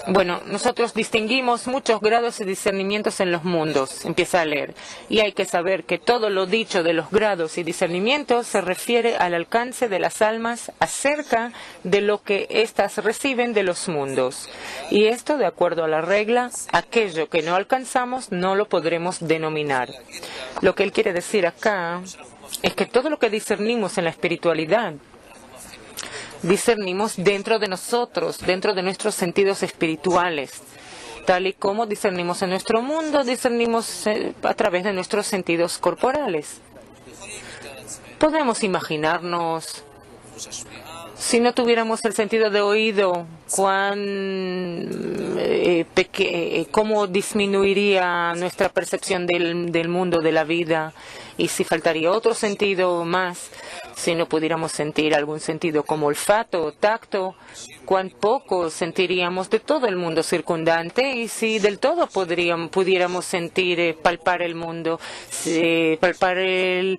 bueno, nosotros distinguimos muchos grados y discernimientos en los mundos, empieza a leer, y hay que saber que todo lo dicho de los grados y discernimientos se refiere al alcance de las almas acerca de lo que éstas reciben de los mundos. Y esto, de acuerdo a la regla, aquello que no alcanzamos no lo podremos denominar. Lo que él quiere decir acá es que todo lo que discernimos en la espiritualidad, discernimos dentro de nosotros, dentro de nuestros sentidos espirituales. Tal y como discernimos en nuestro mundo, discernimos a través de nuestros sentidos corporales. Podemos imaginarnos, si no tuviéramos el sentido de oído, cómo disminuiría nuestra percepción del mundo, de la vida, y si faltaría otro sentido más, si no pudiéramos sentir algún sentido como olfato o tacto, cuán poco sentiríamos de todo el mundo circundante, y si del todo pudiéramos sentir, palpar el mundo, palpar el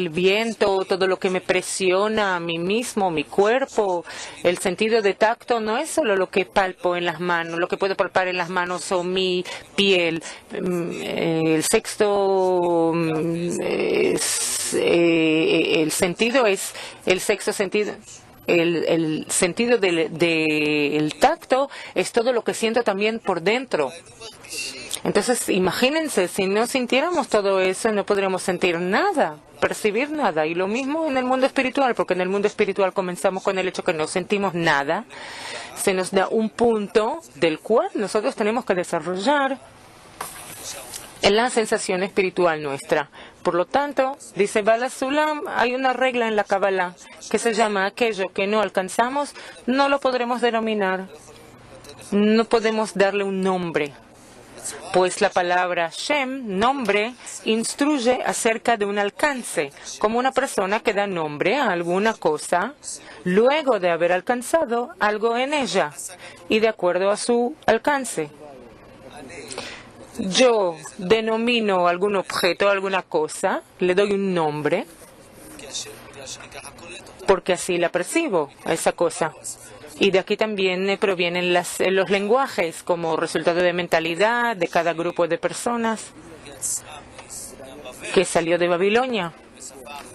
viento, todo lo que me presiona a mí mismo, mi cuerpo. El sentido de tacto no es solo lo que palpo en las manos, lo que puedo palpar en las manos o mi piel. El sexto el sentido es el sexto sentido. El sentido del tacto es todo lo que siento también por dentro. Entonces, imagínense, si no sintiéramos todo eso, no podríamos sentir nada, percibir nada. Y lo mismo en el mundo espiritual, porque en el mundo espiritual comenzamos con el hecho que no sentimos nada. Se nos da un punto del cual nosotros tenemos que desarrollar en la sensación espiritual nuestra. Por lo tanto, dice Bala Sulam, hay una regla en la Kabbalah que se llama aquello que no alcanzamos, no lo podremos denominar. No podemos darle un nombre. Pues la palabra Shem, nombre, instruye acerca de un alcance, como una persona que da nombre a alguna cosa luego de haber alcanzado algo en ella y de acuerdo a su alcance. Yo denomino algún objeto, alguna cosa, le doy un nombre, porque así la percibo, a esa cosa. Y de aquí también provienen los lenguajes como resultado de mentalidad de cada grupo de personas que salió de Babilonia,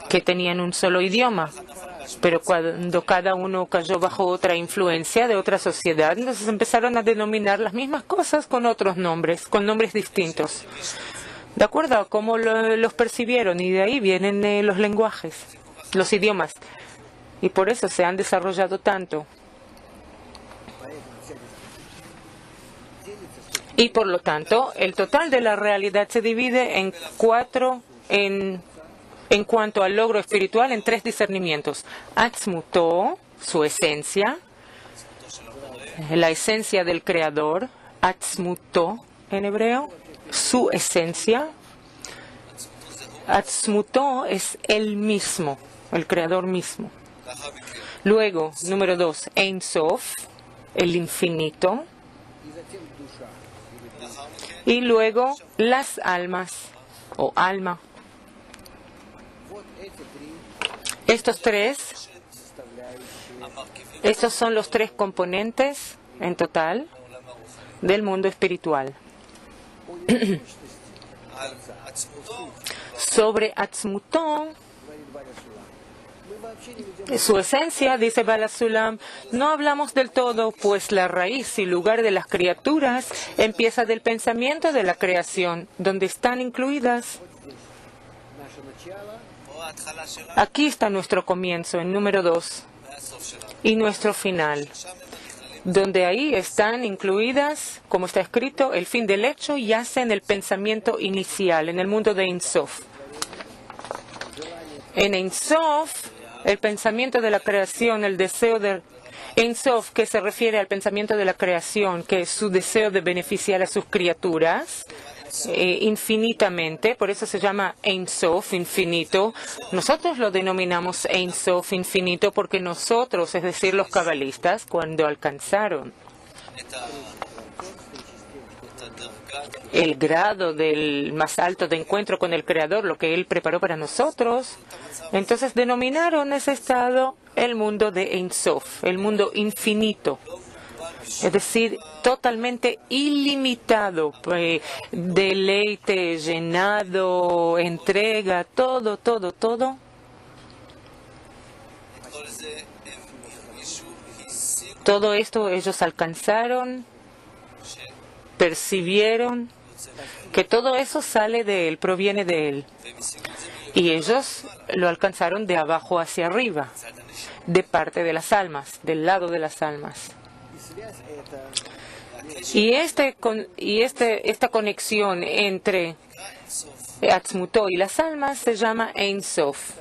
que tenían un solo idioma. Pero cuando cada uno cayó bajo otra influencia de otra sociedad, entonces empezaron a denominar las mismas cosas con otros nombres, con nombres distintos, de acuerdo a cómo los percibieron. Y de ahí vienen los lenguajes, los idiomas. Y por eso se han desarrollado tanto. Y por lo tanto, el total de la realidad se divide en cuatro, en cuanto al logro espiritual, en tres discernimientos. Atzmuto, su esencia, la esencia del Creador. Atzmuto, en hebreo, su esencia. Atzmuto es el mismo, el Creador mismo. Luego, número 2, Ein Sof, el infinito. Y luego, las almas, o alma. Estos son los tres componentes en total del mundo espiritual. Sobre Atzmuto, su esencia, dice Bala Sulam, no hablamos del todo, pues la raíz y lugar de las criaturas empieza del pensamiento de la creación, donde están incluidas. Aquí está nuestro comienzo, en número 2, y nuestro final, donde ahí están incluidas, como está escrito, el fin del hecho yace en el pensamiento inicial, en el mundo de Ein Sof. En Ein Sof, el pensamiento de la creación, el deseo de Ein Sof, que se refiere al pensamiento de la creación, que es su deseo de beneficiar a sus criaturas, infinitamente, por eso se llama Ein Sof, infinito. Nosotros lo denominamos Ein Sof, infinito, porque nosotros, es decir, los cabalistas, cuando alcanzaron el grado del más alto de encuentro con el Creador, lo que Él preparó para nosotros, entonces denominaron ese estado el mundo de Ein Sof, el mundo infinito. Es decir, totalmente ilimitado, deleite, llenado, entrega, todo, todo, todo. Todo esto ellos alcanzaron, percibieron que todo eso sale de Él, proviene de Él. Y ellos lo alcanzaron de abajo hacia arriba, de parte de las almas, del lado de las almas. Y esta conexión entre Atzmutó y las almas se llama Ein Sof.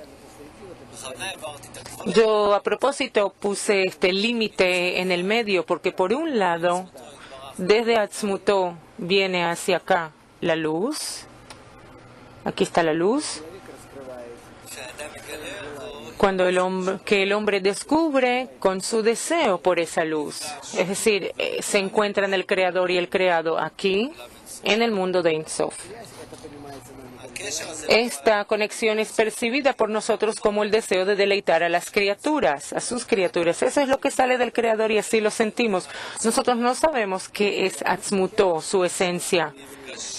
Yo a propósito puse este límite en el medio porque por un lado, desde Atzmutó viene hacia acá la luz. Aquí está la luz. Cuando el hombre descubre con su deseo por esa luz. Es decir, se encuentran el creador y el creado aquí en el mundo de Ein Sof. Esta conexión es percibida por nosotros como el deseo de deleitar a las criaturas, a sus criaturas. Eso es lo que sale del Creador y así lo sentimos. Nosotros no sabemos qué es Atzmutó, su esencia,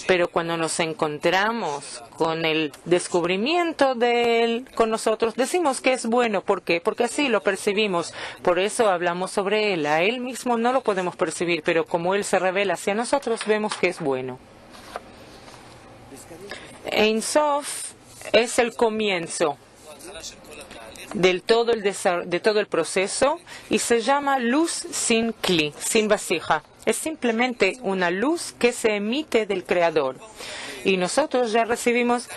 pero cuando nos encontramos con el descubrimiento de Él con nosotros, decimos que es bueno. ¿Por qué? Porque así lo percibimos. Por eso hablamos sobre Él. A Él mismo no lo podemos percibir, pero como Él se revela hacia nosotros, vemos que es bueno. Ein Sof es el comienzo de todo el proceso y se llama luz sin kli, sin vasija. Es simplemente una luz que se emite del Creador. Y nosotros ya recibimos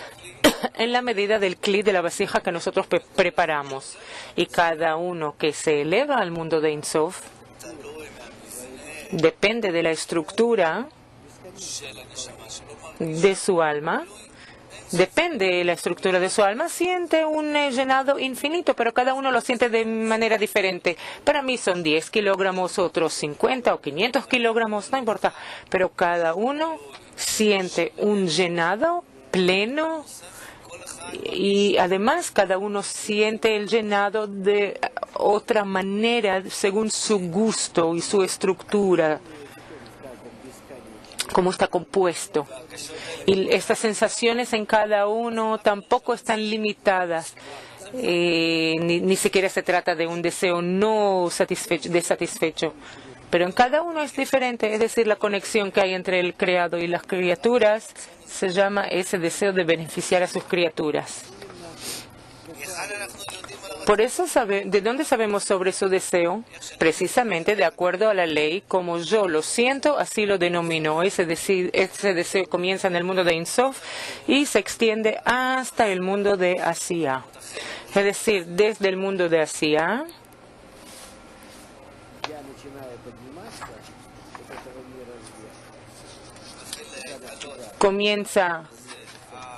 en la medida del kli de la vasija que nosotros preparamos. Y cada uno que se eleva al mundo de Ein Sof depende de la estructura de su alma. Depende de la estructura de su alma, siente un llenado infinito, pero cada uno lo siente de manera diferente. Para mí son 10 kilogramos, otros 50 o 500 kilogramos, no importa, pero cada uno siente un llenado pleno y además cada uno siente el llenado de otra manera según su gusto y su estructura, cómo está compuesto. Y estas sensaciones en cada uno tampoco están limitadas. Ni siquiera se trata de un deseo no satisfecho. Pero en cada uno es diferente. Es decir, la conexión que hay entre el creado y las criaturas se llama ese deseo de beneficiar a sus criaturas. Por eso, ¿de dónde sabemos sobre su deseo? Precisamente de acuerdo a la ley, como yo lo siento, así lo denomino. Ese deseo comienza en el mundo de Ein Sof y se extiende hasta el mundo de Asiá. Es decir, desde el mundo de Asiá comienza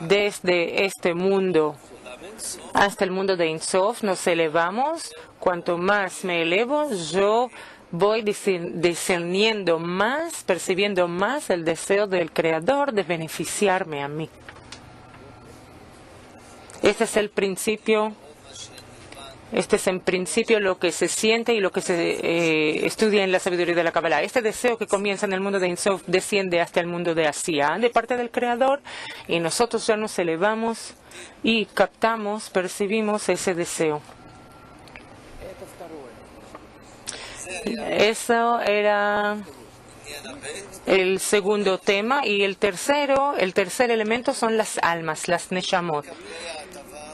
desde este mundo hasta el mundo de Ein Sof, nos elevamos. Cuanto más me elevo, yo voy discerniendo más, percibiendo más el deseo del Creador de beneficiarme a mí. Este es el principio. Este es en principio lo que se siente y lo que se estudia en la sabiduría de la Kabbalah. Este deseo que comienza en el mundo de Ein Sof desciende hasta el mundo de Asiá, de parte del Creador, y nosotros ya nos elevamos y captamos, percibimos ese deseo. Eso era el segundo tema. Y el tercer elemento son las almas, las neshamot,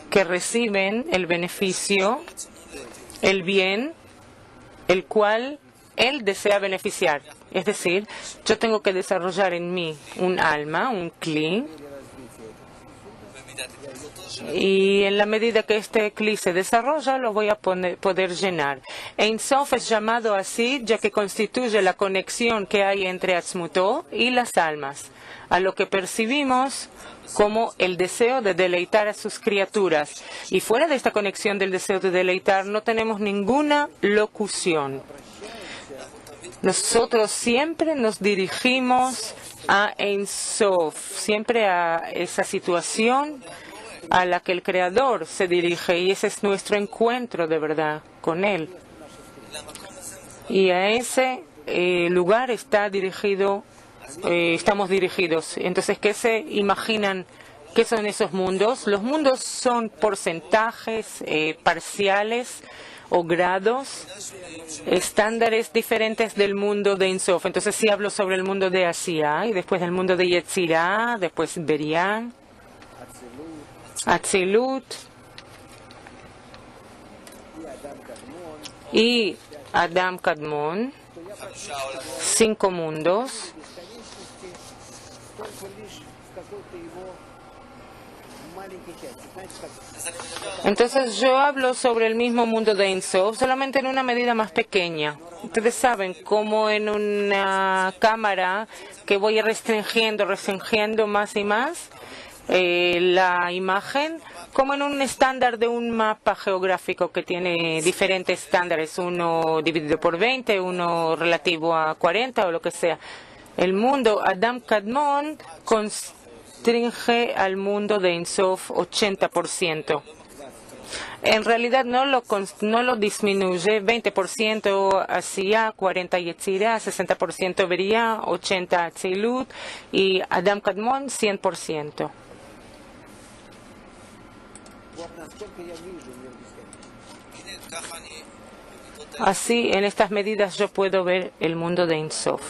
que reciben el beneficio, el bien, el cual Él desea beneficiar. Es decir, yo tengo que desarrollar en mí un alma, un kli, y en la medida que este kli se desarrolla, lo voy a poder llenar. Ein Sof es llamado así, ya que constituye la conexión que hay entre Atzmutó y las almas, a lo que percibimos como el deseo de deleitar a sus criaturas. Y fuera de esta conexión del deseo de deleitar, no tenemos ninguna locución. Nosotros siempre nos dirigimos a Ein Sof, siempre a esa situación a la que el Creador se dirige, y ese es nuestro encuentro de verdad con Él. Y a ese lugar está dirigido, estamos dirigidos. Entonces, ¿qué se imaginan? ¿Qué son esos mundos? Los mundos son porcentajes parciales o grados, estándares diferentes del mundo de Ein Sof. Entonces, si hablo sobre el mundo de Asiya, y después del mundo de Yetzirah, después Beriah, Atzilut y Adam Kadmon, 5 mundos. Entonces yo hablo sobre el mismo mundo de Ein Sof, solamente en una medida más pequeña. Ustedes saben, como en una cámara que voy restringiendo más y más la imagen, como en un estándar de un mapa geográfico que tiene diferentes estándares, uno dividido por 20, uno relativo a 40 o lo que sea. El mundo Adam Kadmon constringe al mundo de Ein Sof 80%. En realidad no lo disminuye, 20% Asiya, 40% Yetzirah, 60% Beriah, 80% Atzilut y Adam Kadmon 100%. Así, en estas medidas yo puedo ver el mundo de Ein Sof.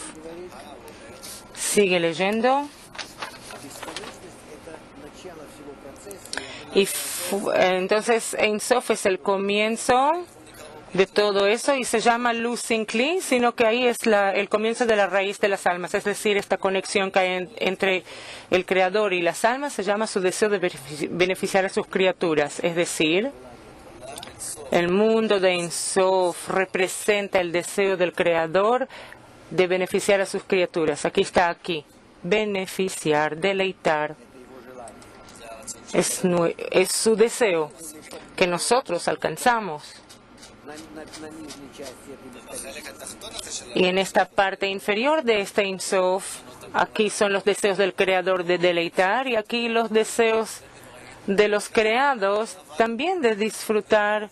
Sigue leyendo. Y entonces Ein Sof es el comienzo de todo eso y se llama Losing Kli, sino que ahí es el comienzo de la raíz de las almas, es decir, esta conexión que hay entre el Creador y las almas se llama su deseo de beneficiar a sus criaturas, es decir, el mundo de Ein Sof representa el deseo del Creador de beneficiar a sus criaturas. Aquí está, beneficiar, deleitar. Es su deseo que nosotros alcanzamos. Y en esta parte inferior de este Ein Sof, aquí son los deseos del Creador de deleitar y aquí los deseos de los creados también de disfrutar,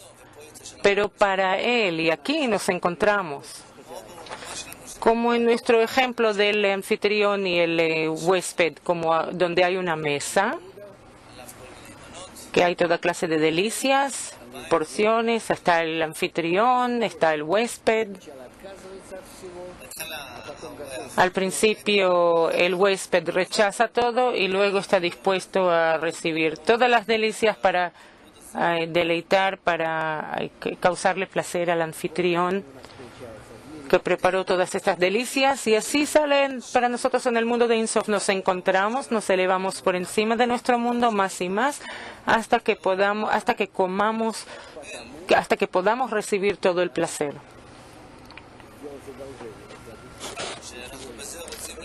pero para Él. Y aquí nos encontramos. Como en nuestro ejemplo del anfitrión y el huésped, donde hay una mesa, que hay toda clase de delicias, porciones, está el anfitrión, está el huésped. Al principio el huésped rechaza todo y luego está dispuesto a recibir todas las delicias para deleitar, para causarle placer al anfitrión que preparó todas estas delicias, y así salen para nosotros en el mundo de Ein Sof. Nos encontramos, nos elevamos por encima de nuestro mundo más y más hasta que podamos recibir todo el placer.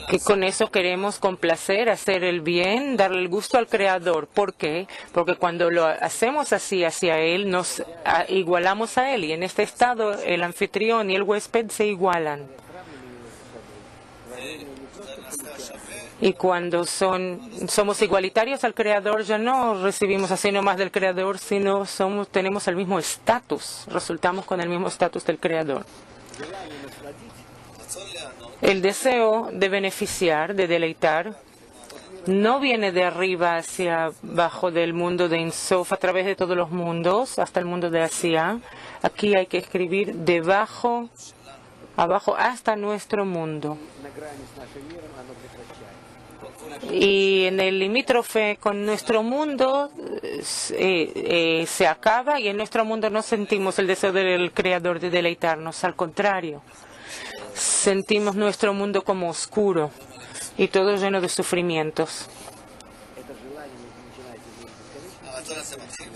Que con eso queremos complacer, hacer el bien, darle el gusto al Creador. ¿Por qué? Porque cuando lo hacemos así hacia Él, nos igualamos a Él. Y en este estado, el anfitrión y el huésped se igualan. Y cuando somos igualitarios al Creador, ya no recibimos así nomás del Creador, sino tenemos el mismo estatus. Resultamos con el mismo estatus del Creador. El deseo de beneficiar, de deleitar, no viene de arriba hacia abajo del mundo de Ein Sof, a través de todos los mundos, hasta el mundo de Asiya. Aquí hay que escribir abajo hasta nuestro mundo. Y en el limítrofe con nuestro mundo se acaba, y en nuestro mundo no sentimos el deseo del Creador de deleitarnos, al contrario. Sentimos nuestro mundo como oscuro y todo lleno de sufrimientos.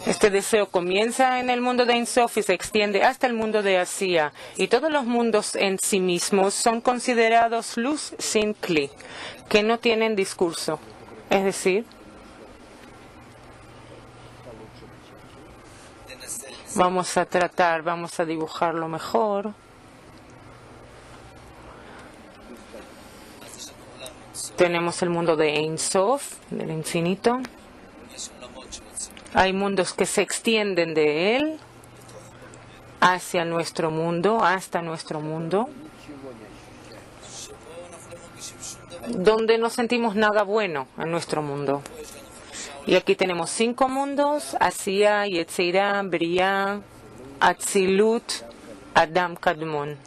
Este deseo comienza en el mundo de Ein Sof y se extiende hasta el mundo de Asiya. Y todos los mundos en sí mismos son considerados luz sin kli, que no tienen discurso. Es decir, vamos a dibujarlo mejor. Tenemos el mundo de Ein Sof, del infinito. Hay mundos que se extienden de él hacia nuestro mundo, hasta nuestro mundo. donde no sentimos nada bueno en nuestro mundo. Y aquí tenemos 5 mundos: Asiya, Yetzirah, Briah, Atzilut, Adam Kadmon.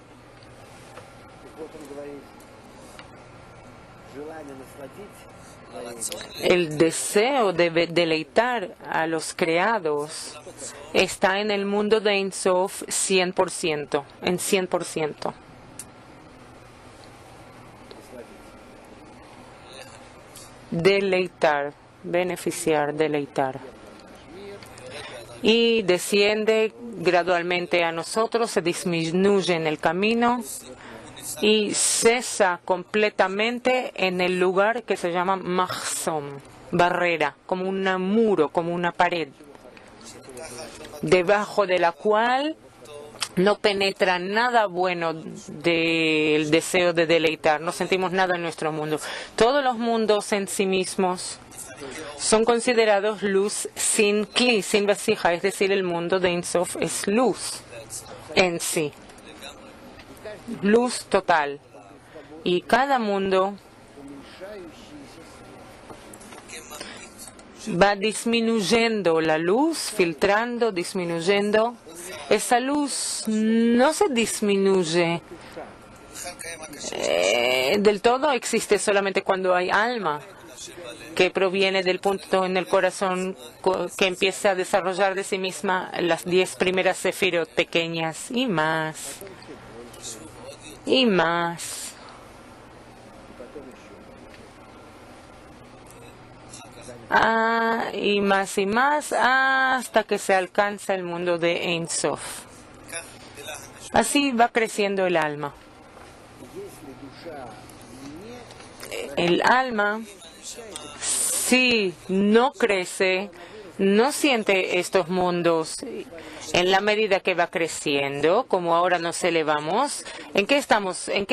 El deseo de deleitar a los creados está en el mundo de Ein Sof 100%, en 100%. Deleitar, beneficiar, deleitar. Y desciende gradualmente a nosotros, se disminuye en el camino y cesa completamente en el lugar que se llama Mahzom, barrera, como un muro, como una pared, debajo de la cual no penetra nada bueno del deseo de deleitar. No sentimos nada en nuestro mundo. Todos los mundos en sí mismos son considerados luz sin kli, sin vasija, es decir, el mundo de Ein Sof es luz en sí. Luz total. Y cada mundo va disminuyendo la luz, filtrando, disminuyendo. Esa luz no se disminuye del todo, existe solamente cuando hay alma, que proviene del punto en el corazón que empieza a desarrollar de sí misma las 10 primeras sefirot pequeñas y más. Y más. Y más hasta que se alcanza el mundo de Ein Sof. Así va creciendo el alma. El alma, si no crece, no siente estos mundos en la medida que va creciendo, como ahora nos elevamos. ¿En qué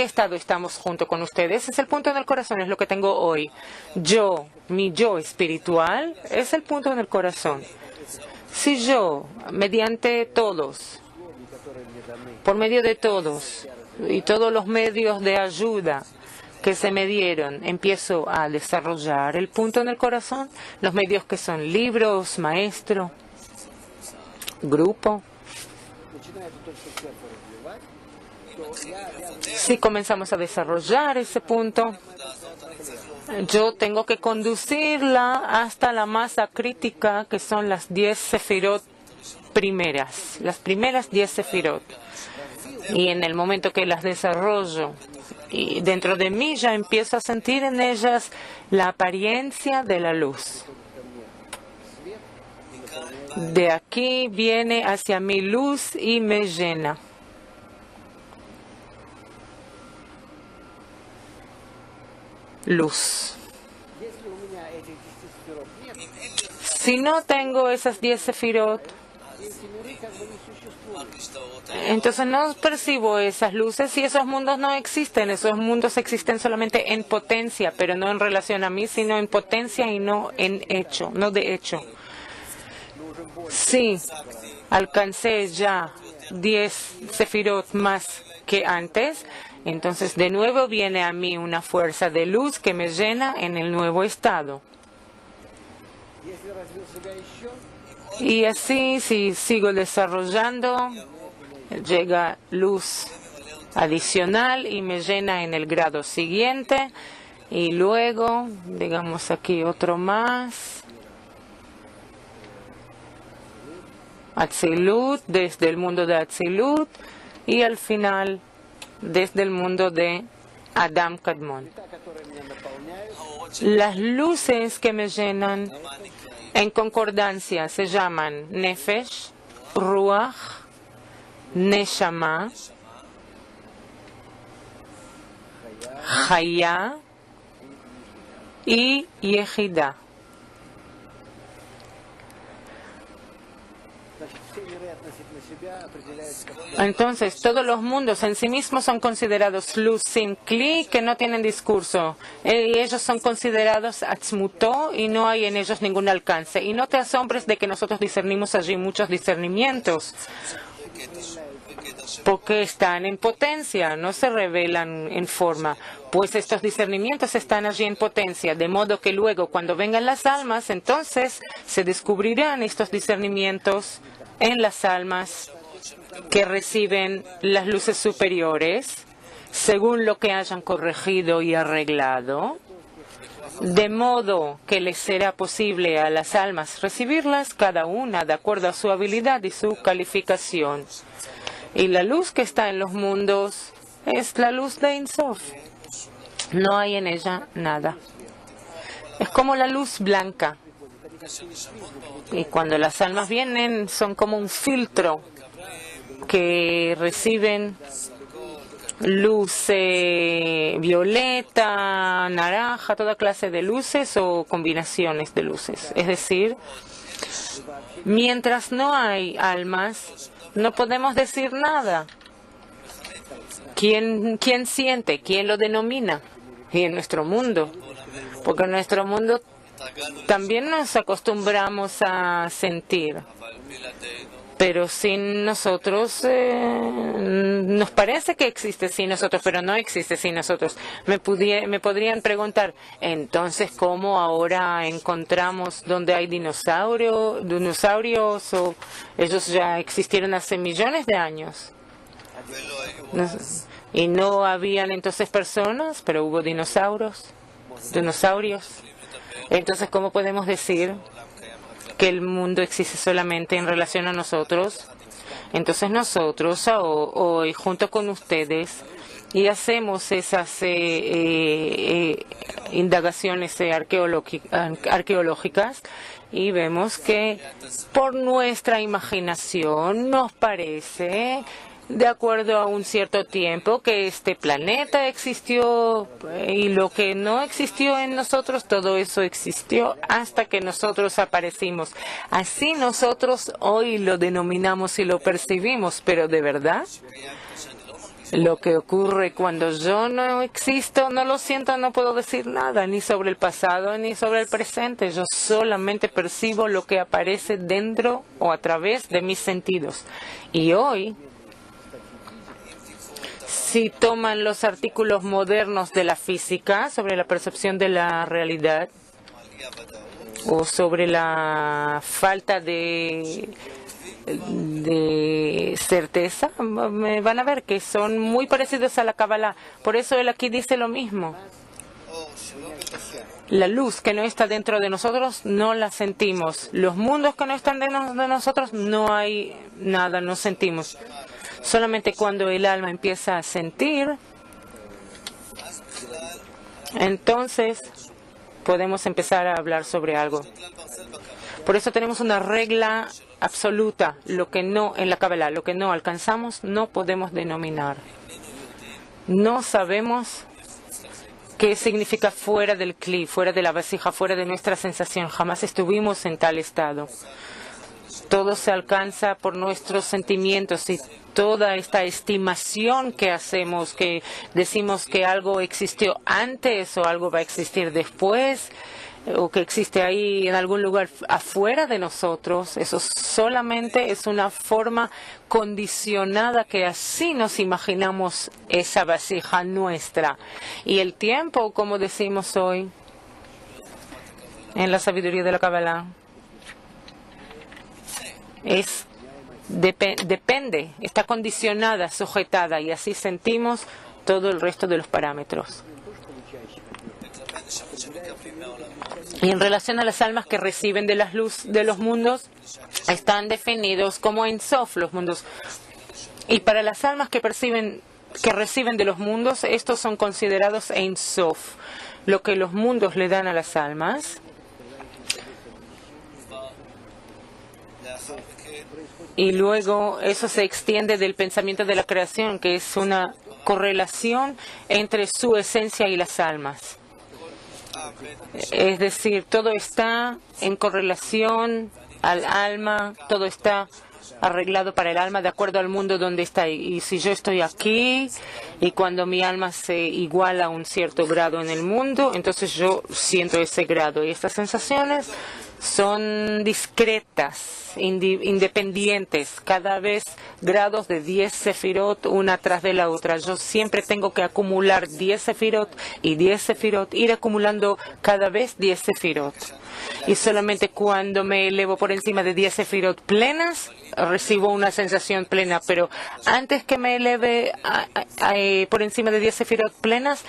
estado estamos junto con ustedes? Es el punto en el corazón, es lo que tengo hoy. Mi yo espiritual es el punto en el corazón. Si yo, mediante todos, por medio de todos y todos los medios de ayuda que se me dieron, empiezo a desarrollar el punto en el corazón, los medios que son libros, maestro, grupo. Si comenzamos a desarrollar ese punto, yo tengo que conducirla hasta la masa crítica, que son las 10 sefirot primeras, las primeras 10 sefirot. Y en el momento que las desarrollo, y dentro de mí ya empiezo a sentir en ellas la apariencia de la luz. De aquí viene hacia mi luz y me llena. Luz. Si no tengo esas 10 sefirot, entonces no percibo esas luces y esos mundos no existen. Esos mundos existen solamente en potencia, pero no en relación a mí, sino en potencia y no en hecho, no de hecho. Sí, alcancé ya 10 sefirot más que antes, entonces de nuevo viene a mí una fuerza de luz que me llena en el nuevo estado. Y así, si sigo desarrollando, llega luz adicional y me llena en el grado siguiente. Y luego, digamos aquí otro más. Atzilut, desde el mundo de Atzilut. Y al final, desde el mundo de Adam Kadmon. Las luces que me llenan en concordancia se llaman Nefesh, Ruach, Neshama, Hayá y Yehida. Entonces, todos los mundos en sí mismos son considerados luz sin kli, que no tienen discurso. Y ellos son considerados atzmutó y no hay en ellos ningún alcance. Y no te asombres de que nosotros discernimos allí muchos discernimientos. porque están en potencia, no se revelan en forma, pues estos discernimientos están allí en potencia, de modo que luego cuando vengan las almas, entonces se descubrirán estos discernimientos en las almas que reciben las luces superiores, según lo que hayan corregido y arreglado, de modo que les será posible a las almas recibirlas cada una de acuerdo a su habilidad y su calificación. Y la luz que está en los mundos es la luz de Ein Sof. No hay en ella nada. Es como la luz blanca. Y cuando las almas vienen son como un filtro que reciben luz violeta, naranja, toda clase de luces o combinaciones de luces. Es decir, mientras no hay almas, no podemos decir nada. ¿Quién siente? ¿Quién lo denomina? Y en nuestro mundo. Porque en nuestro mundo también nos acostumbramos a sentir. Pero sin nosotros, nos parece que existe sin nosotros, pero no existe sin nosotros. Me podrían preguntar, entonces, ¿cómo ahora encontramos donde hay dinosaurios o ellos ya existieron hace millones de años? Y no habían entonces personas, pero hubo dinosaurios. Entonces, ¿cómo podemos decir que el mundo existe solamente en relación a nosotros? Entonces nosotros hoy, junto con ustedes, y hacemos esas indagaciones arqueológicas y vemos que por nuestra imaginación nos parece, de acuerdo a un cierto tiempo, que este planeta existió y lo que no existió en nosotros, todo eso existió hasta que nosotros aparecimos. Así nosotros hoy lo denominamos y lo percibimos, pero de verdad, lo que ocurre cuando yo no existo, no lo siento, no puedo decir nada, ni sobre el pasado ni sobre el presente. Yo solamente percibo lo que aparece dentro o a través de mis sentidos. Y hoy, si toman los artículos modernos de la física sobre la percepción de la realidad o sobre la falta de certeza, me van a ver que son muy parecidos a la Kabbalah. Por eso él aquí dice lo mismo. La luz que no está dentro de nosotros no la sentimos. Los mundos que no están dentro de nosotros no hay nada, no sentimos. Solamente cuando el alma empieza a sentir, entonces podemos empezar a hablar sobre algo. Por eso tenemos una regla absoluta, lo que no en la Kabbalah, lo que no alcanzamos, no podemos denominar. No sabemos qué significa fuera del cli, fuera de la vasija, fuera de nuestra sensación. Jamás estuvimos en tal estado. Todo se alcanza por nuestros sentimientos y toda esta estimación que hacemos, que decimos que algo existió antes o algo va a existir después, o que existe ahí en algún lugar afuera de nosotros, eso solamente es una forma condicionada que así nos imaginamos esa vasija nuestra. Y el tiempo, como decimos hoy en la sabiduría de la Kabbalah, depende, está condicionada, sujetada, y así sentimos todo el resto de los parámetros. Y en relación a las almas que reciben de las luz de los mundos, están definidos como Ein Sof, los mundos. Y para las almas que reciben de los mundos, estos son considerados Ein Sof, lo que los mundos le dan a las almas. Y luego eso se extiende del pensamiento de la creación, que es una correlación entre su esencia y las almas. Es decir, todo está en correlación al alma, todo está arreglado para el alma de acuerdo al mundo donde está. Y si yo estoy aquí y cuando mi alma se iguala a un cierto grado en el mundo, entonces yo siento ese grado. Y estas sensaciones son discretas, independientes, cada vez grados de 10 sefirot una tras de la otra. Yo siempre tengo que acumular 10 sefirot y 10 sefirot, ir acumulando cada vez 10 sefirot. Y solamente cuando me elevo por encima de 10 sefirot plenas, recibo una sensación plena. Pero antes que me eleve por encima de 10 sefirot plenas,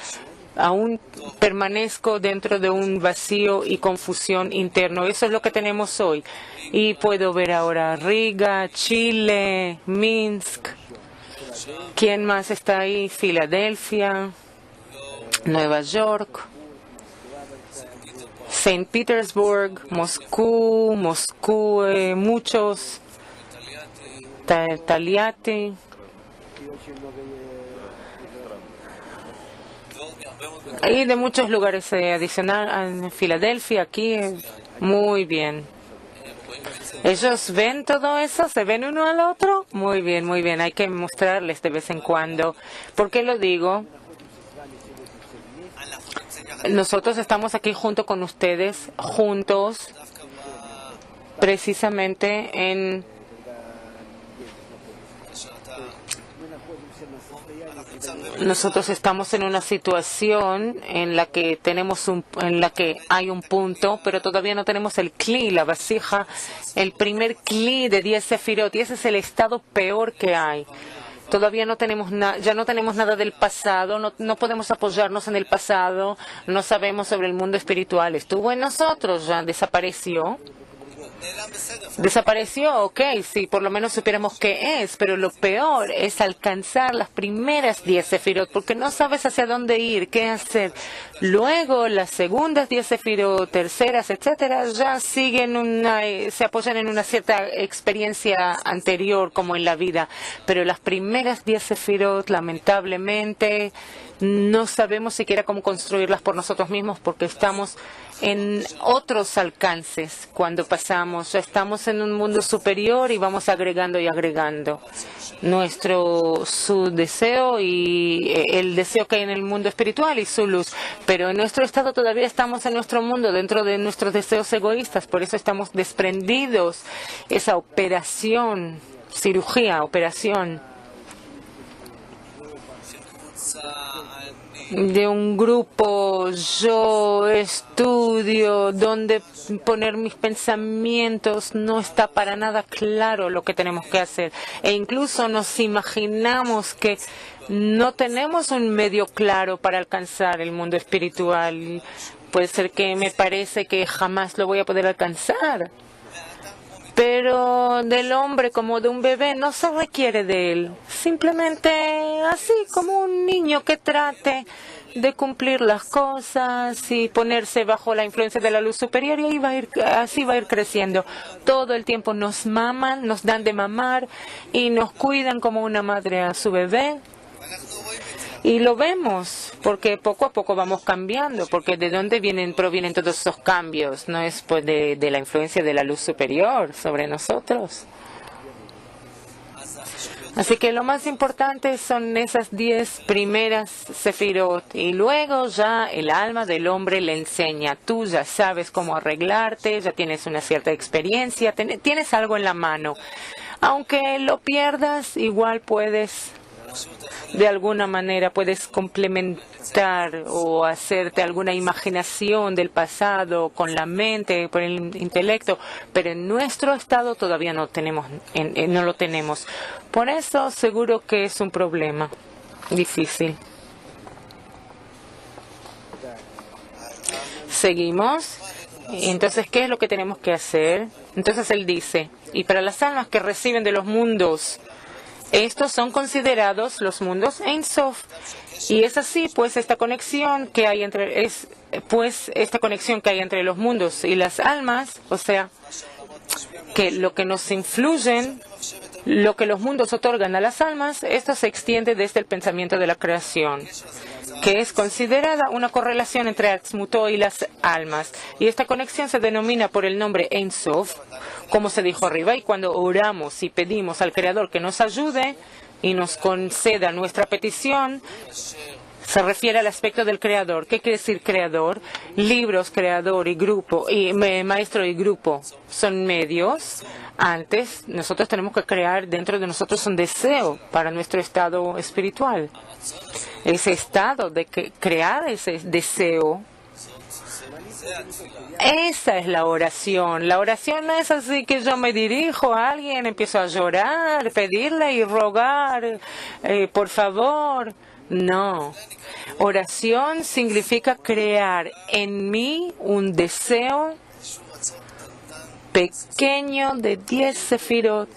aún permanezco dentro de un vacío y confusión interno. Eso es lo que tenemos hoy. Y puedo ver ahora Riga, Chile, Minsk. ¿Quién más está ahí? Filadelfia, Nueva York, Saint Petersburg, Moscú, muchos, Taliati. Y de muchos lugares adicionales, en Filadelfia, aquí, muy bien. ¿Ellos ven todo eso? ¿Se ven uno al otro? Muy bien, muy bien. Hay que mostrarles de vez en cuando. ¿Por qué lo digo? Nosotros estamos aquí junto con ustedes, juntos, precisamente en nosotros estamos en una situación en la que hay un punto, pero todavía no tenemos el kli, la vasija, el primer kli de 10 sefirot, y ese es el estado peor que hay. Todavía no tenemos ya no tenemos nada del pasado, no podemos apoyarnos en el pasado, no sabemos sobre el mundo espiritual. Estuvo en nosotros, ya desapareció. Desapareció, ok, sí, por lo menos supiéramos qué es, pero lo peor es alcanzar las primeras 10 sefirot, porque no sabes hacia dónde ir, qué hacer. Luego, las segundas 10 sefirot, terceras, etcétera, ya siguen se apoyan en una cierta experiencia anterior, como en la vida. Pero las primeras 10 sefirot, lamentablemente, no sabemos siquiera cómo construirlas por nosotros mismos, porque estamos en otros alcances cuando pasamos. Ya estamos en un mundo superior y vamos agregando y agregando. Su deseo y el deseo que hay en el mundo espiritual y su luz. Pero en nuestro estado todavía estamos en nuestro mundo, dentro de nuestros deseos egoístas. Por eso estamos desprendidos. Esa operación, operación de un grupo, yo estudio, dónde poner mis pensamientos, no está para nada claro lo que tenemos que hacer. E incluso nos imaginamos que no tenemos un medio claro para alcanzar el mundo espiritual. Puede ser que me parece que jamás lo voy a poder alcanzar. Pero del hombre como de un bebé no se requiere de él. Simplemente así como un niño que trate de cumplir las cosas y ponerse bajo la influencia de la luz superior, y así va a ir creciendo. Todo el tiempo nos maman, nos dan de mamar y nos cuidan como una madre a su bebé. Y lo vemos, porque poco a poco vamos cambiando, porque ¿de dónde provienen todos esos cambios? ¿No es pues de la influencia de la luz superior sobre nosotros? Así que lo más importante son esas 10 primeras sefirot, y luego ya el alma del hombre le enseña. Tú ya sabes cómo arreglarte, ya tienes una cierta experiencia, tienes algo en la mano. Aunque lo pierdas, igual de alguna manera puedes complementar o hacerte alguna imaginación del pasado con la mente, por el intelecto, pero en nuestro estado todavía no lo tenemos. Por eso seguro que es un problema difícil. Seguimos. Entonces, ¿qué es lo que tenemos que hacer? Entonces él dice, y para las almas que reciben de los mundos, estos son considerados los mundos Ein Sof. Y es así, pues, esta conexión que hay entre los mundos y las almas, o sea, que lo que nos influyen, lo que los mundos otorgan a las almas, esto se extiende desde el pensamiento de la creación, que es considerada una correlación entre Atzmutó y las almas. Y esta conexión se denomina por el nombre Ein Sof, como se dijo arriba, y cuando oramos y pedimos al Creador que nos ayude y nos conceda nuestra petición, Se refiere al aspecto del creador. ¿Qué quiere decir creador? Libros, creador y grupo, y maestro y grupo son medios. Antes, nosotros tenemos que crear dentro de nosotros un deseo para nuestro estado espiritual. Ese estado de crear ese deseo, esa es la oración. La oración no es así que yo me dirijo a alguien, empiezo a llorar, pedirle y rogar, por favor. No. Oración significa crear en mí un deseo pequeño de 10 sefirot.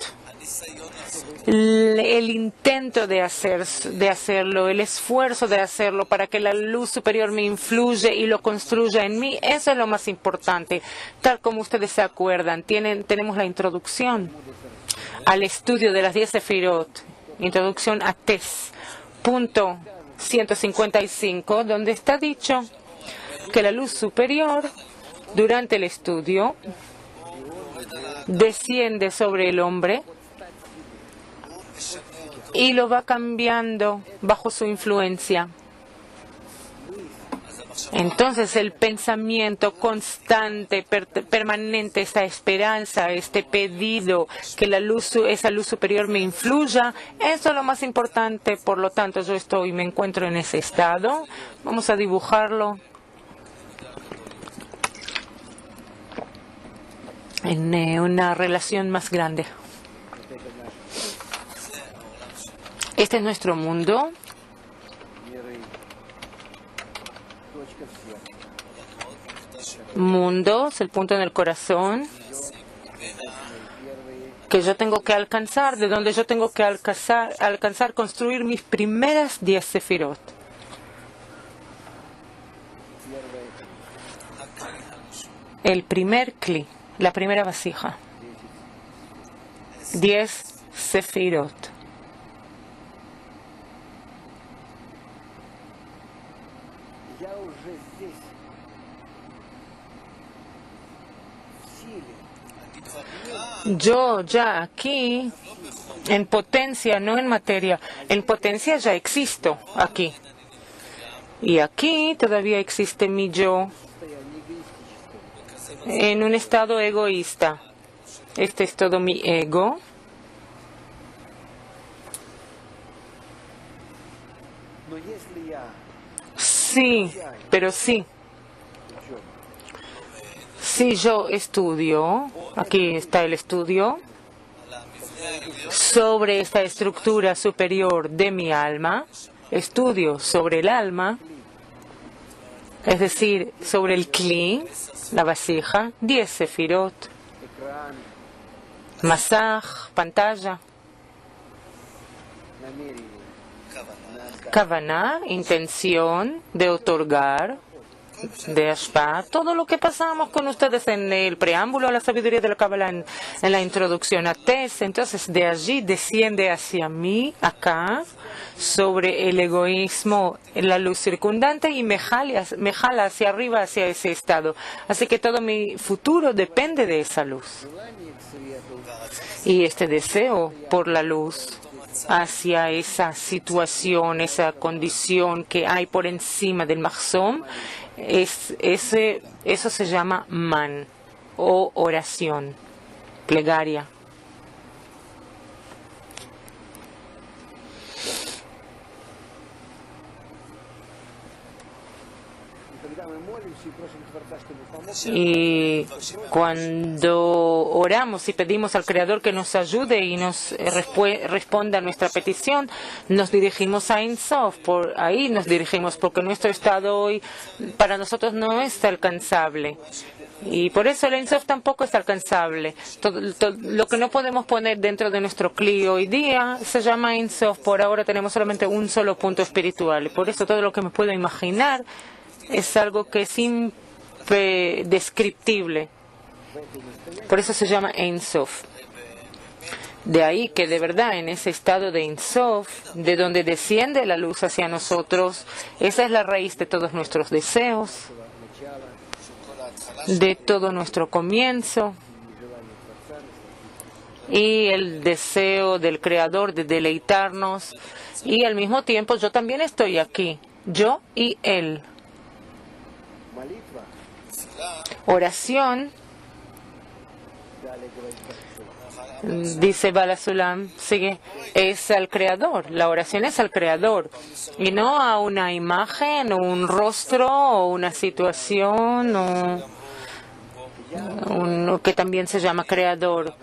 El intento de hacerlo, el esfuerzo de hacerlo para que la luz superior me influya y lo construya en mí, eso es lo más importante. Tal como ustedes se acuerdan, tenemos la introducción al estudio de las 10 sefirot, introducción a Tes, punto 155, donde está dicho que la luz superior, durante el estudio, desciende sobre el hombre y lo va cambiando bajo su influencia. Entonces el pensamiento constante, permanente, esta esperanza, este pedido que esa luz superior me influya, eso es lo más importante. Por lo tanto, me encuentro en ese estado. Vamos a dibujarlo en una relación más grande. Este es nuestro mundo. Mundo es el punto en el corazón que yo tengo que alcanzar, de donde yo tengo que alcanzar construir mis primeras 10 sefirot. El primer kli, la primera vasija. 10 sefirot. Yo ya aquí, en potencia, no en materia, en potencia ya existo aquí. Y aquí todavía existe mi yo en un estado egoísta. Este es todo mi ego. Sí, pero sí. Si yo estudio, aquí está el estudio, sobre esta estructura superior de mi alma, estudio sobre el alma, es decir, sobre el kli, la vasija, 10 sefirot, masaj, pantalla, kavaná, intención de otorgar, de Ashpa, todo lo que pasamos con ustedes en el preámbulo a la sabiduría de la Kabbalah, en la introducción a Tes. Entonces, de allí desciende hacia mí, acá, sobre el egoísmo, la luz circundante, y me jala hacia arriba, hacia ese estado. Así que todo mi futuro depende de esa luz. Y este deseo por la luz hacia esa situación, esa condición que hay por encima del Mahzom, eso se llama man, o oración, plegaria. Y cuando oramos y pedimos al Creador que nos ayude y nos responda a nuestra petición, nos dirigimos a Ein Sof. Por ahí nos dirigimos, porque nuestro estado hoy para nosotros no es alcanzable. Y por eso el Ein Sof tampoco es alcanzable. Lo que no podemos poner dentro de nuestro Kli hoy día se llama Ein Sof. Por ahora tenemos solamente un solo punto espiritual. Y por eso todo lo que me puedo imaginar es algo que es indescriptible. Por eso se llama Ein Sof. De ahí que de verdad en ese estado de Ein Sof, de donde desciende la luz hacia nosotros, esa es la raíz de todos nuestros deseos, de todo nuestro comienzo, y el deseo del Creador de deleitarnos. Y al mismo tiempo yo también estoy aquí. yo y Él. Oración, dice Bala Sulam, sigue, es al Creador. La oración es al Creador y no a una imagen, o un rostro, o una situación, o que también se llama Creador.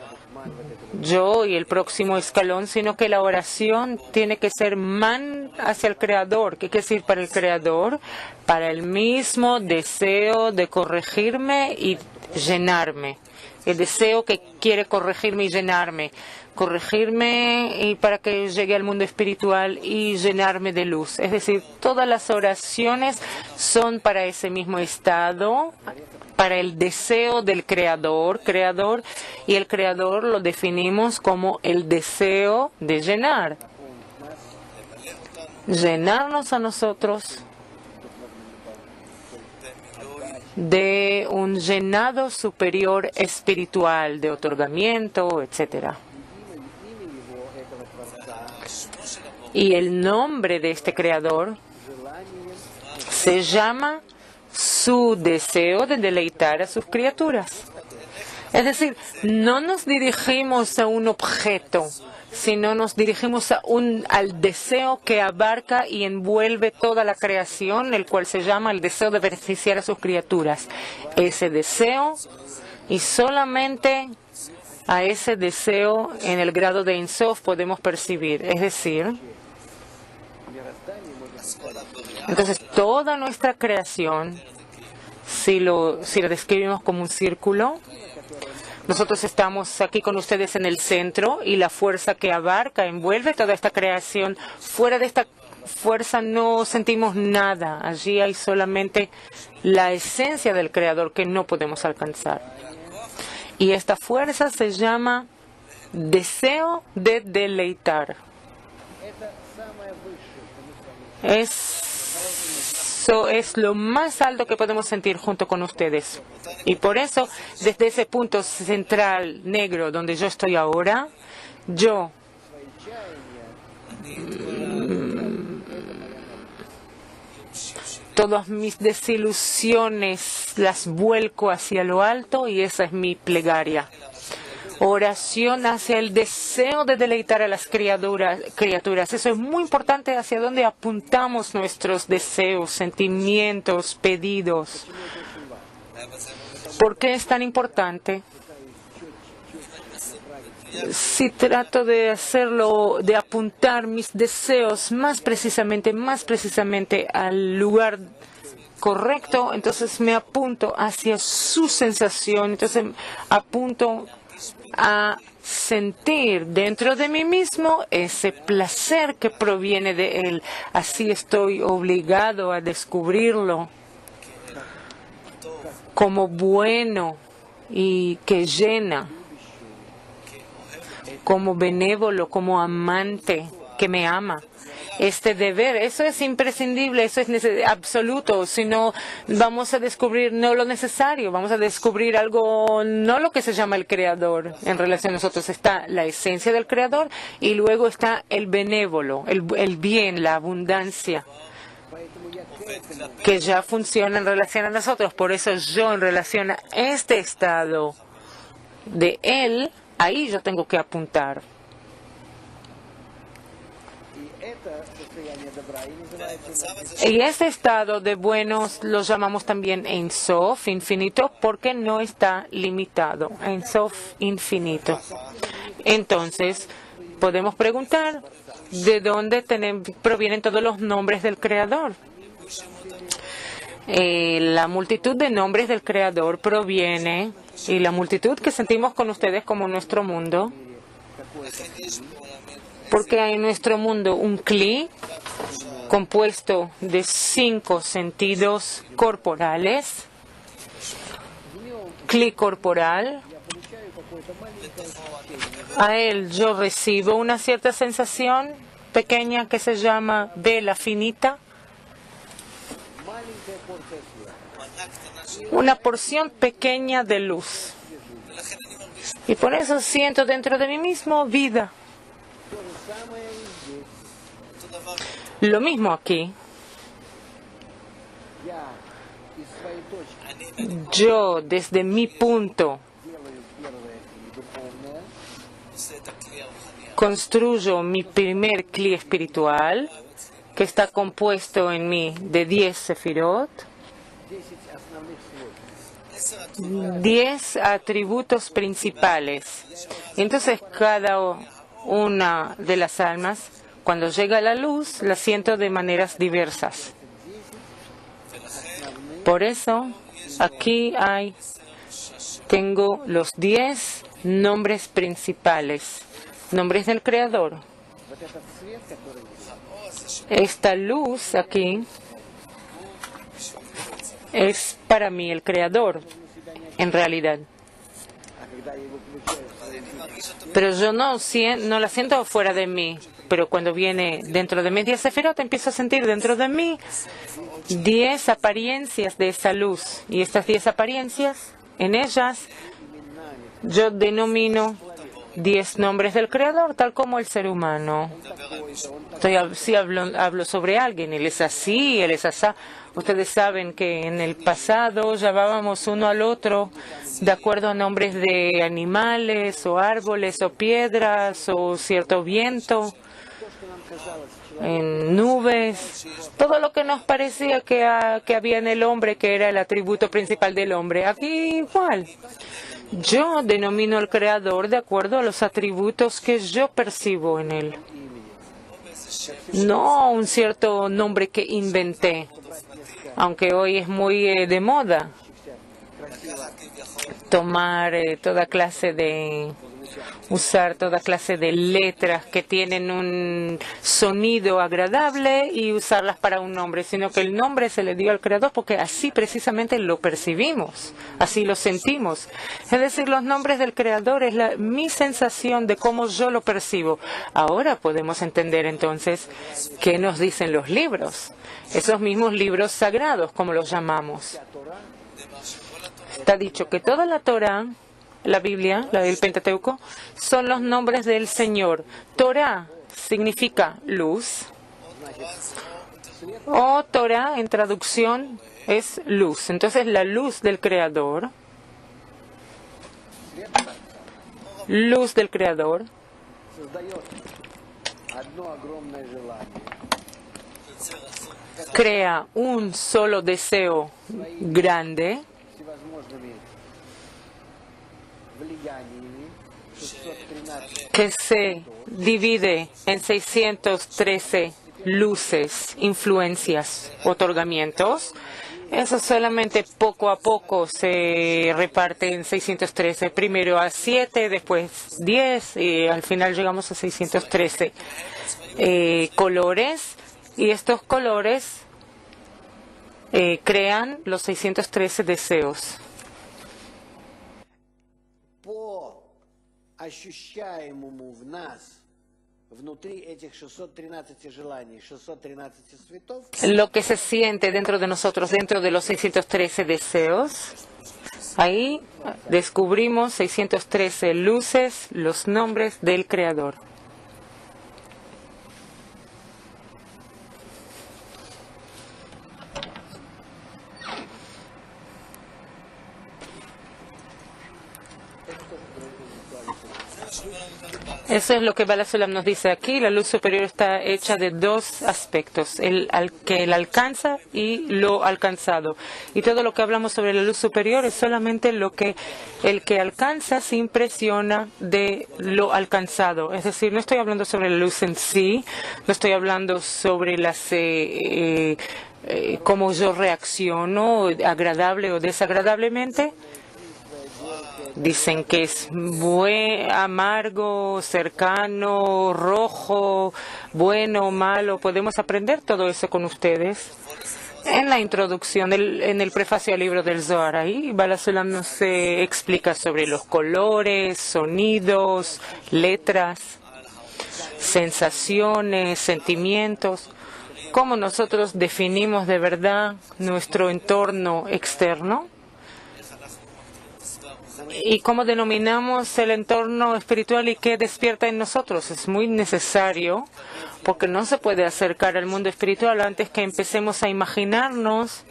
Yo y el próximo escalón, sino que la oración tiene que ser man hacia el Creador. ¿Qué quiere decir para el Creador? Para el mismo deseo de corregirme y llenarme. El deseo que quiere corregirme y llenarme. Corregirme y para que llegue al mundo espiritual y llenarme de luz. Es decir, todas las oraciones son para ese mismo estado, para el deseo del creador, y el creador lo definimos como el deseo de llenar. Llenarnos a nosotros de un llenado superior espiritual, de otorgamiento, etc. Y el nombre de este creador se llama su deseo de deleitar a sus criaturas. Es decir, no nos dirigimos a un objeto, sino nos dirigimos al deseo que abarca y envuelve toda la creación, el cual se llama el deseo de beneficiar a sus criaturas. Ese deseo, y solamente a ese deseo en el grado de Ein Sof podemos percibir. Es decir, entonces toda nuestra creación, si la describimos como un círculo, nosotros estamos aquí con ustedes en el centro y la fuerza que abarca, envuelve toda esta creación. Fuera de esta fuerza no sentimos nada. Allí hay solamente la esencia del Creador que no podemos alcanzar. Y esta fuerza se llama deseo de deleitar. Eso es lo más alto que podemos sentir junto con ustedes. Y por eso, desde ese punto central negro donde yo estoy ahora, yo todas mis desilusiones las vuelco hacia lo alto y esa es mi plegaria. Oración hacia el deseo de deleitar a las criaturas. Eso es muy importante, hacia dónde apuntamos nuestros deseos, sentimientos, pedidos. ¿Por qué es tan importante? Si trato de hacerlo, de apuntar mis deseos más precisamente al lugar correcto, entonces me apunto hacia su sensación, entonces apunto a sentir dentro de mí mismo ese placer que proviene de él. Así estoy obligado a descubrirlo como bueno y que llena, como benévolo, como amante que me ama. Este deber, eso es imprescindible, eso es absoluto. Si no, vamos a descubrir no lo necesario, vamos a descubrir algo, no lo que se llama el Creador. En relación a nosotros está la esencia del Creador y luego está el benévolo, el bien, la abundancia, que ya funciona en relación a nosotros. Por eso yo, en relación a este estado de Él, ahí yo tengo que apuntar. Y ese estado de buenos lo llamamos también Ein Sof, infinito, porque no está limitado. Ein Sof, infinito. Entonces, podemos preguntar, ¿de dónde provienen todos los nombres del Creador? La multitud de nombres del Creador proviene, y la multitud que sentimos con ustedes como nuestro mundo, porque hay en nuestro mundo un Kli compuesto de 5 sentidos corporales. Kli corporal. A él yo recibo una cierta sensación pequeña que se llama vela finita. Una porción pequeña de luz. Y por eso siento dentro de mí mismo vida. Lo mismo aquí. Yo, desde mi punto, construyo mi primer cli espiritual, que está compuesto en mí de 10 sefirot, 10 atributos principales. Entonces, cada una de las almas, cuando llega a la luz, la siento de maneras diversas. Por eso, aquí tengo los 10 nombres principales, nombres del Creador. Esta luz aquí es para mí el Creador, en realidad. Pero yo no la siento fuera de mí. Pero cuando viene dentro de mí 10 sefirot, empiezo a sentir dentro de mí 10 apariencias de esa luz. Y estas 10 apariencias, en ellas, yo denomino 10 nombres del Creador, tal como el ser humano. Hablo sobre alguien, él es así, él es asá. Ustedes saben que en el pasado llamábamos uno al otro de acuerdo a nombres de animales, o árboles, o piedras, o cierto viento, en nubes, todo lo que nos parecía que había en el hombre, que era el atributo principal del hombre. Aquí igual. Yo denomino al Creador de acuerdo a los atributos que yo percibo en él. No un cierto nombre que inventé, aunque hoy es muy de moda usar toda clase de letras que tienen un sonido agradable y usarlas para un nombre, sino que el nombre se le dio al Creador porque así precisamente lo percibimos, así lo sentimos. Es decir, los nombres del Creador es mi sensación de cómo yo lo percibo. Ahora podemos entender entonces qué nos dicen los libros, esos mismos libros sagrados, como los llamamos. Está dicho que toda la Torah, la Biblia, la del Pentateuco, son los nombres del Señor. Torah significa luz, o Torah en traducción es luz. Entonces la luz del Creador, crea un solo deseo grande que se divide en 613 luces, influencias, otorgamientos. Eso solamente poco a poco se reparte en 613. Primero a 7, después 10 y al final llegamos a 613 colores. Y estos colores crean los 613 deseos. Lo que se siente dentro de nosotros, dentro de los 613 deseos, ahí descubrimos 613 luces, los nombres del Creador. Eso es lo que Bala Sulam nos dice aquí. La luz superior está hecha de dos aspectos, el que la alcanza y lo alcanzado. Y todo lo que hablamos sobre la luz superior es solamente el que alcanza se impresiona de lo alcanzado. Es decir, no estoy hablando sobre la luz en sí, no estoy hablando sobre cómo yo reacciono, agradable o desagradablemente. Dicen que es amargo, cercano, rojo, bueno, malo. Podemos aprender todo eso con ustedes. En la introducción, en el prefacio al libro del Zohar, ahí Bala Sulam nos explica sobre los colores, sonidos, letras, sensaciones, sentimientos, cómo nosotros definimos de verdad nuestro entorno externo. Y cómo denominamos el entorno espiritual y qué despierta en nosotros. Es muy necesario, porque no se puede acercar al mundo espiritual antes que empecemos a imaginarnos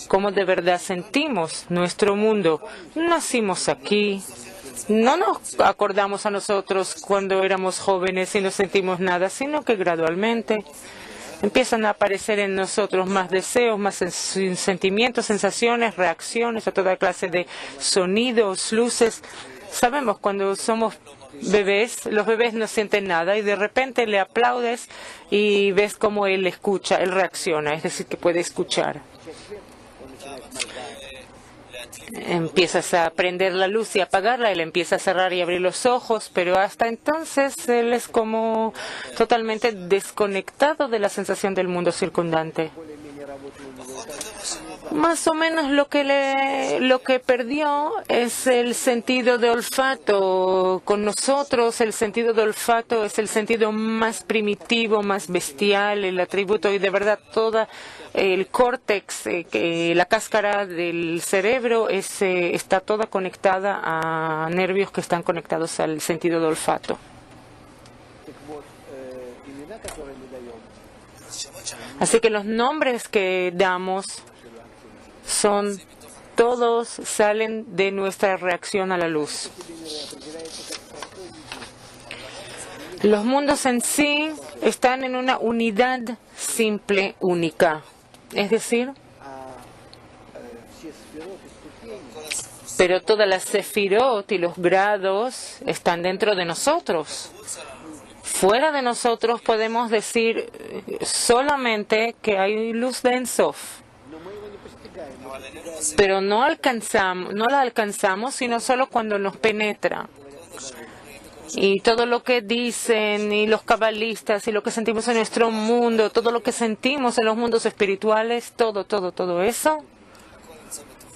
cómo de verdad sentimos nuestro mundo. Nacimos aquí. No nos acordamos a nosotros cuando éramos jóvenes y no sentimos nada, sino que gradualmente empiezan a aparecer en nosotros más deseos, más sentimientos, sensaciones, reacciones a toda clase de sonidos, luces. Sabemos cuando somos bebés, los bebés no sienten nada y de repente le aplaudes y ves cómo él escucha, él reacciona, es decir, que puede escuchar. Empiezas a prender la luz y apagarla, él empieza a cerrar y abrir los ojos, pero hasta entonces él es como totalmente desconectado de la sensación del mundo circundante. Más o menos lo que perdió es el sentido de olfato. Con nosotros el sentido de olfato es el sentido más primitivo, más bestial, el atributo y de verdad todo el córtex, la cáscara del cerebro está toda conectada a nervios que están conectados al sentido de olfato. Así que los nombres que damos todos salen de nuestra reacción a la luz. Los mundos en sí están en una unidad simple, única. Es decir, pero todas las sefirot y los grados están dentro de nosotros. Fuera de nosotros podemos decir solamente que hay luz de Ein Sof. Pero no la alcanzamos sino solo cuando nos penetra. Y todo lo que dicen y los cabalistas y lo que sentimos en nuestro mundo, todo lo que sentimos en los mundos espirituales, todo eso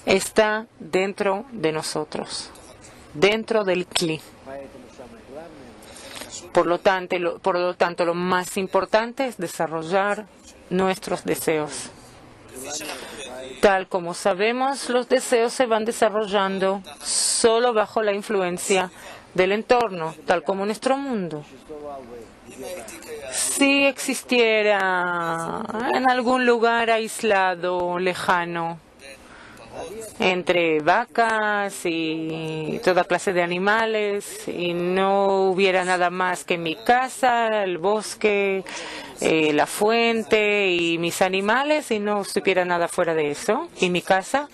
está dentro de nosotros, dentro del Kli. Por lo tanto, lo más importante es desarrollar nuestros deseos. Tal como sabemos, los deseos se van desarrollando solo bajo la influencia del entorno, tal como nuestro mundo. Si existiera en algún lugar aislado, lejano, entre vacas y toda clase de animales, y no hubiera nada más que mi casa, el bosque, la fuente y mis animales, y no supiera nada fuera de eso, y mi casa.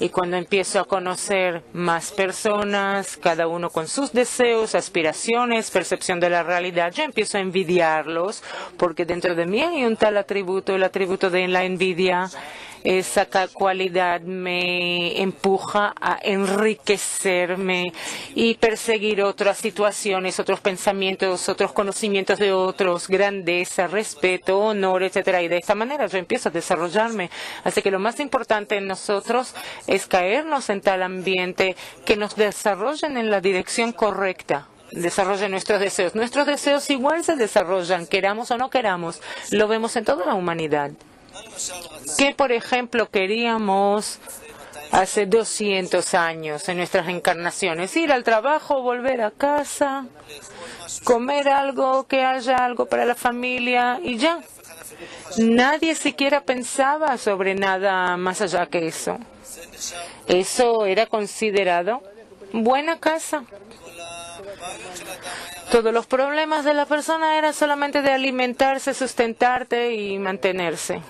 Y cuando empiezo a conocer más personas, cada uno con sus deseos, aspiraciones, percepción de la realidad, yo empiezo a envidiarlos, porque dentro de mí hay un tal atributo, el atributo de la envidia. Esa cualidad me empuja a enriquecerme y perseguir otras situaciones, otros pensamientos, otros conocimientos de otros, grandeza, respeto, honor, etcétera. Y de esta manera yo empiezo a desarrollarme. Así que lo más importante en nosotros es caernos en tal ambiente que nos desarrollen en la dirección correcta. Desarrollen nuestros deseos. Nuestros deseos igual se desarrollan, queramos o no queramos. Lo vemos en toda la humanidad. Que, por ejemplo, queríamos hace 200 años en nuestras encarnaciones, ir al trabajo, volver a casa, comer algo, que haya algo para la familia y ya. Nadie siquiera pensaba sobre nada más allá que eso. Eso era considerado buena casa. Todos los problemas de la persona eran solamente de alimentarse, sustentarte y mantenerse.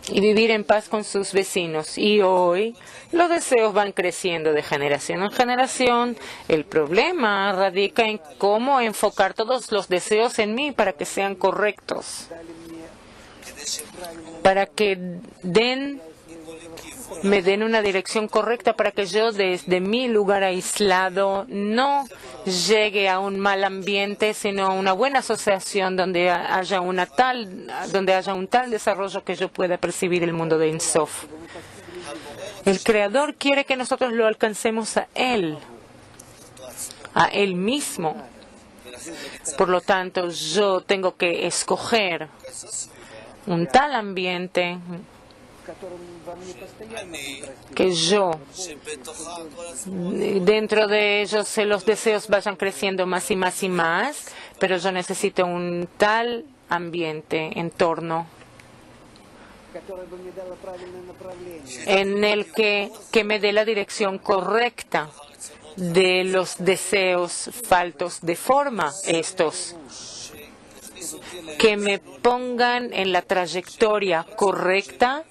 Y vivir en paz con sus vecinos. Y hoy los deseos van creciendo de generación en generación. El problema radica en cómo enfocar todos los deseos en mí para que sean correctos. Para que me den una dirección correcta, para que yo desde mi lugar aislado no llegue a un mal ambiente, sino a una buena asociación donde haya un tal desarrollo que yo pueda percibir el mundo de Ein Sof. El Creador quiere que nosotros lo alcancemos a Él mismo. Por lo tanto, yo tengo que escoger un tal ambiente que yo, dentro de ellos, los deseos vayan creciendo más y más y más, pero yo necesito un tal ambiente, entorno, en el que me dé la dirección correcta de los deseos faltos de forma estos, que me pongan en la trayectoria correcta,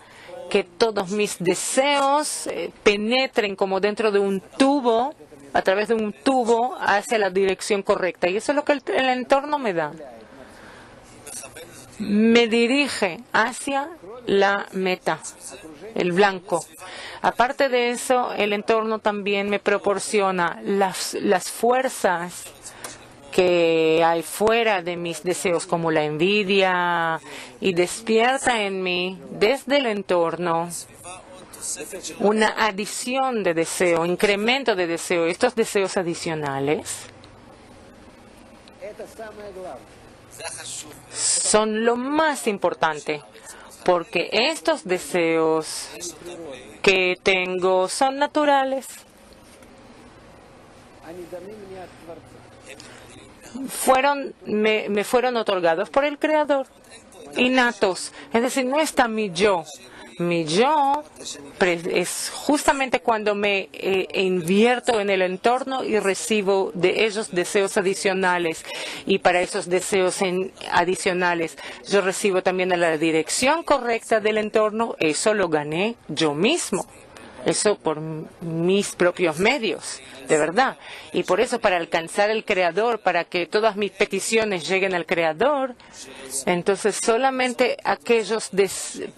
que todos mis deseos penetren como dentro de un tubo, a través de un tubo, hacia la dirección correcta. Y eso es lo que el entorno me da. Me dirige hacia la meta, el blanco. Aparte de eso, el entorno también me proporciona las fuerzas que hay fuera de mis deseos, como la envidia, y despierta en mí, desde el entorno, una adición de deseo, incremento de deseo. Estos deseos adicionales son lo más importante, porque estos deseos que tengo son naturales. Me fueron otorgados por el Creador, innatos. Es decir, no está mi yo. Mi yo es justamente cuando me invierto en el entorno y recibo de ellos deseos adicionales. Y para esos deseos adicionales yo recibo también la dirección correcta del entorno. Eso lo gané yo mismo. Eso por mis propios medios, de verdad. Y por eso, para alcanzar el Creador, para que todas mis peticiones lleguen al Creador, entonces solamente aquellos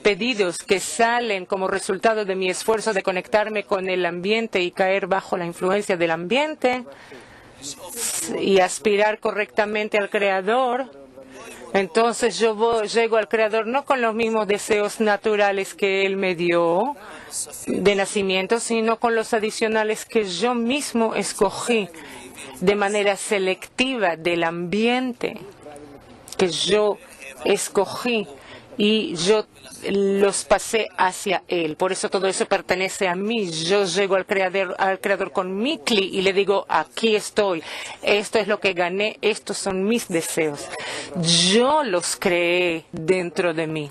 pedidos que salen como resultado de mi esfuerzo de conectarme con el ambiente y caer bajo la influencia del ambiente y aspirar correctamente al Creador, entonces yo llego al Creador no con los mismos deseos naturales que Él me dio de nacimiento, sino con los adicionales que yo mismo escogí de manera selectiva del ambiente que yo escogí y yo los pasé hacia Él. Por eso todo eso pertenece a mí. Yo llego al Creador con mi cli y le digo, aquí estoy. Esto es lo que gané. Estos son mis deseos. Yo los creé dentro de mí.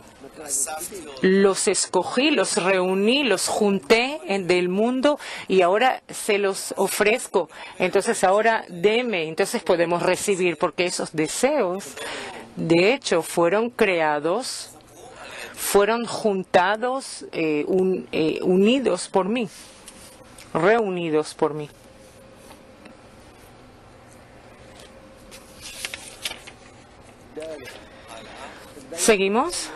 Los escogí, los reuní, los junté del mundo y ahora se los ofrezco. Entonces ahora deme. Entonces podemos recibir, porque esos deseos, de hecho, fueron creados, fueron juntados, unidos por mí, reunidos por mí. ¿Seguimos?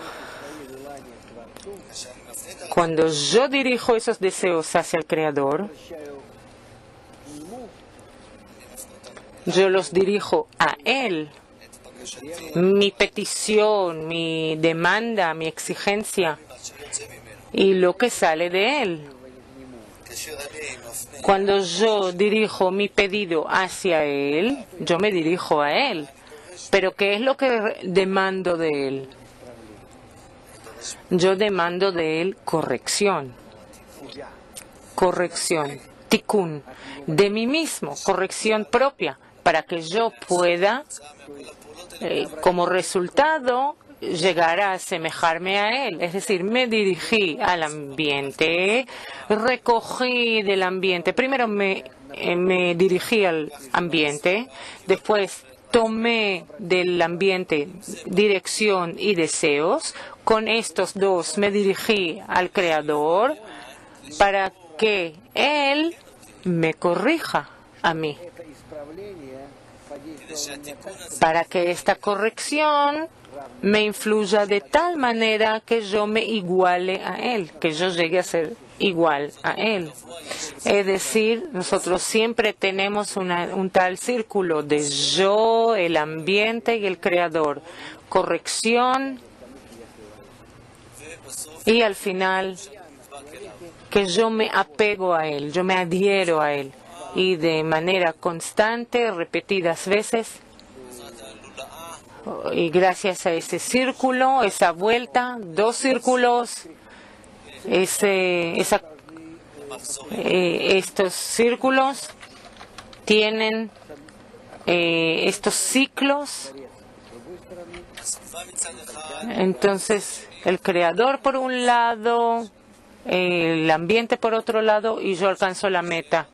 Cuando yo dirijo esos deseos hacia el Creador, yo los dirijo a Él. Mi petición, mi demanda, mi exigencia y lo que sale de Él. Cuando yo dirijo mi pedido hacia Él, yo me dirijo a Él. Pero ¿qué es lo que demando de Él? Yo demando de Él corrección. Corrección. Tikkun. De mí mismo. Corrección propia. Para que yo pueda, como resultado, llegar a asemejarme a Él. Es decir, me dirigí al ambiente, recogí del ambiente. Primero me dirigí al ambiente, después tomé del ambiente dirección y deseos. Con estos dos me dirigí al Creador para que Él me corrija a mí. Para que esta corrección me influya de tal manera que yo me iguale a Él, que yo llegue a ser igual a Él. Es decir, nosotros siempre tenemos un tal círculo de yo, el ambiente y el Creador. Corrección y al final que yo me apego a Él, yo me adhiero a Él. Y de manera constante, repetidas veces, y gracias a ese círculo, esa vuelta, dos círculos, estos círculos tienen estos ciclos Entonces, el creador por un lado, el ambiente por otro lado, y yo alcanzo la meta.